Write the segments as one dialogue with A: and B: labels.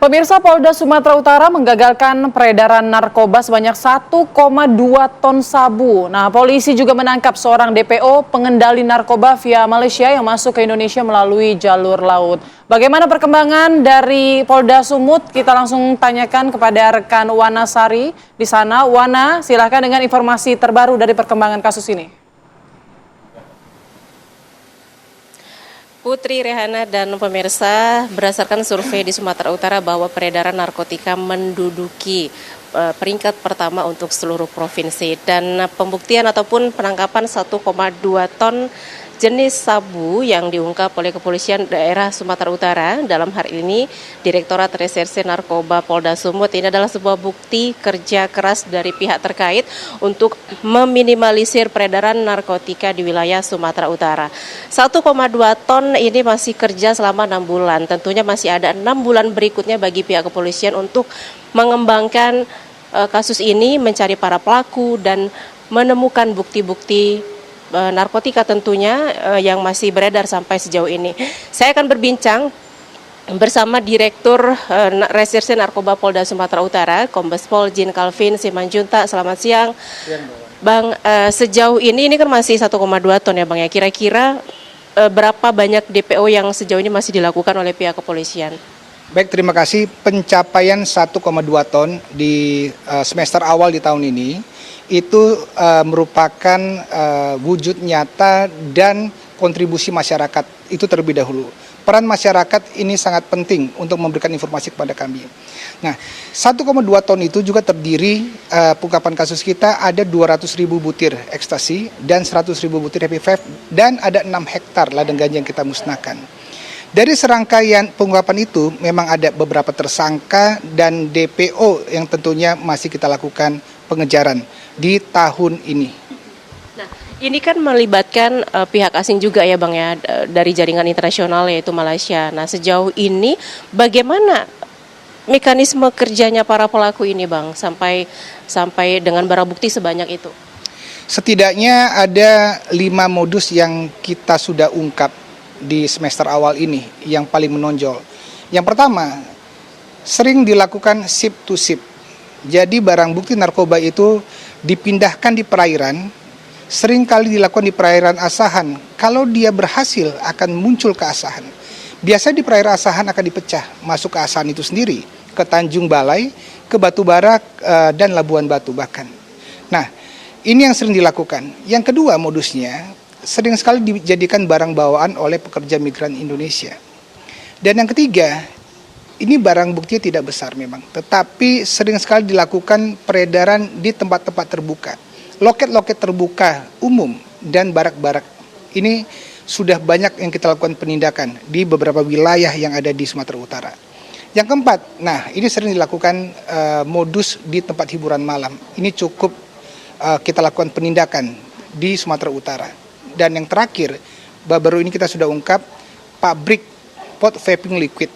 A: Pemirsa, Polda Sumatera Utara menggagalkan peredaran narkoba sebanyak 1,2 ton sabu. Nah, polisi juga menangkap seorang DPO pengendali narkoba via Malaysia yang masuk ke Indonesia melalui jalur laut. Bagaimana perkembangan dari Polda Sumut? Kita langsung tanyakan kepada rekan Wana Sari di sana. Wana, silahkan dengan informasi terbaru dari perkembangan kasus ini.
B: Putri, Rehana, dan pemirsa, berdasarkan survei di Sumatera Utara bahwa peredaran narkotika menduduki peringkat pertama untuk seluruh provinsi, dan pembuktian ataupun penangkapan 1,2 ton jenis sabu yang diungkap oleh Kepolisian Daerah Sumatera Utara. Dalam hari ini, Direktorat Reserse Narkoba Polda Sumut, ini adalah sebuah bukti kerja keras dari pihak terkait untuk meminimalisir peredaran narkotika di wilayah Sumatera Utara. 1,2 ton ini masih kerja selama 6 bulan. Tentunya masih ada 6 bulan berikutnya bagi pihak kepolisian untuk mengembangkan kasus ini, mencari para pelaku dan menemukan bukti-bukti narkotika tentunya yang masih beredar sampai sejauh ini. Saya akan berbincang bersama Direktur Reserse Narkoba Polda Sumatera Utara, Kombes Pol Jin Calvin Simanjuntak. Selamat siang. Bang, sejauh ini kan masih 1,2 ton ya Bang ya. Kira-kira berapa banyak DPO yang sejauh ini masih dilakukan oleh pihak kepolisian?
C: Baik, terima kasih. Pencapaian 1,2 ton di semester awal di tahun ini itu merupakan wujud nyata dan kontribusi masyarakat itu terlebih dahulu. Peran masyarakat ini sangat penting untuk memberikan informasi kepada kami. Nah, 1,2 ton itu juga terdiri, pengungkapan kasus kita ada 200.000 butir ekstasi dan 100.000 butir happy five, dan ada 6 hektar ladang ganja yang kita musnahkan. Dari serangkaian pengungkapan itu memang ada beberapa tersangka dan DPO yang tentunya masih kita lakukan pengejaran di tahun ini.
B: Nah, ini kan melibatkan pihak asing juga ya Bang ya, dari jaringan internasional yaitu Malaysia. Nah, sejauh ini bagaimana mekanisme kerjanya para pelaku ini Bang sampai dengan barang bukti sebanyak itu?
C: Setidaknya ada 5 modus yang kita sudah ungkap di semester awal ini yang paling menonjol. Yang pertama, sering dilakukan ship to ship. Jadi barang bukti narkoba itu dipindahkan di perairan, sering kali dilakukan di perairan Asahan. Kalau dia berhasil akan muncul ke Asahan. Biasanya di perairan Asahan akan dipecah, masuk ke Asahan itu sendiri, ke Tanjung Balai, ke Batubara, dan Labuan Batu bahkan. Nah, ini yang sering dilakukan. Yang kedua modusnya, sering sekali dijadikan barang bawaan oleh pekerja migran Indonesia. Dan yang ketiga, ini barang bukti tidak besar memang, tetapi sering sekali dilakukan peredaran di tempat-tempat terbuka, loket-loket terbuka umum dan barak-barak. Ini sudah banyak yang kita lakukan penindakan di beberapa wilayah yang ada di Sumatera Utara. Yang keempat, nah ini sering dilakukan modus di tempat hiburan malam. Ini cukup kita lakukan penindakan di Sumatera Utara. Dan yang terakhir, baru ini kita sudah ungkap pabrik pot vaping liquid.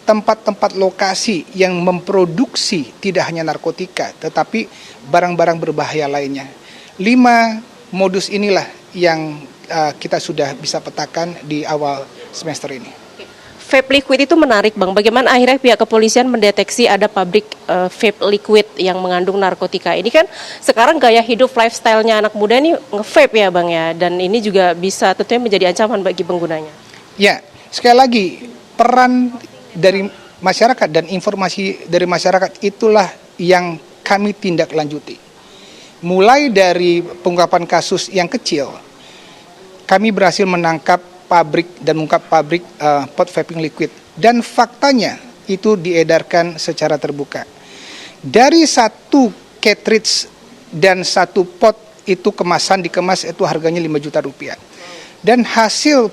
C: Tempat-tempat lokasi yang memproduksi tidak hanya narkotika, tetapi barang-barang berbahaya lainnya. 5 modus inilah yang kita sudah bisa petakan di awal semester ini.
B: Vape liquid itu menarik Bang, bagaimana akhirnya pihak kepolisian mendeteksi ada pabrik vape liquid yang mengandung narkotika. Ini kan sekarang gaya hidup lifestyle-nya anak muda ini nge-vape ya Bang ya, dan ini juga bisa tentunya menjadi ancaman bagi penggunanya.
C: Ya, sekali lagi peran dari masyarakat dan informasi dari masyarakat itulah yang kami tindak lanjuti. Mulai dari pengungkapan kasus yang kecil, kami berhasil menangkap pabrik dan mengungkap pabrik pot vaping liquid, dan faktanya itu diedarkan secara terbuka. Dari 1 cartridge dan 1 pot itu kemasan dikemas itu harganya 5 juta rupiah. Dan hasil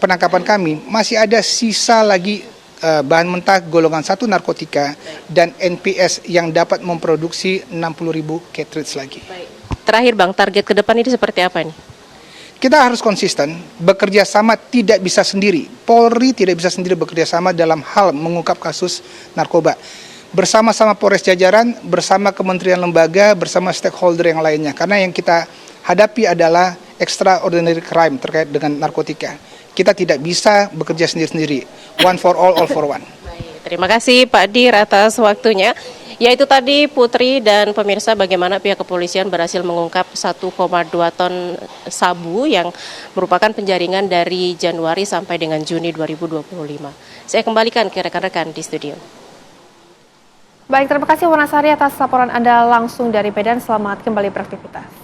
C: penangkapan kami masih ada sisa lagi bahan mentah golongan 1 narkotika dan NPS yang dapat memproduksi 60.000 cartridge lagi.
B: Baik. Terakhir Bang, target ke depan ini seperti apa nih?
C: Kita harus konsisten, bekerja sama tidak bisa sendiri. Polri tidak bisa sendiri bekerja sama dalam hal mengungkap kasus narkoba. Bersama-sama Polres jajaran, bersama kementerian lembaga, bersama stakeholder yang lainnya. Karena yang kita hadapi adalah extraordinary crime terkait dengan narkotika. Kita tidak bisa bekerja sendiri-sendiri. One for all for one.
B: Terima kasih Pak Dir atas waktunya. Yaitu tadi Putri dan pemirsa bagaimana pihak kepolisian berhasil mengungkap 1,2 ton sabu yang merupakan penjaringan dari Januari sampai dengan Juni 2025. Saya kembalikan ke rekan-rekan di studio.
D: Baik, terima kasih Wanasari atas laporan Anda langsung dari Medan. Selamat kembali beraktivitas.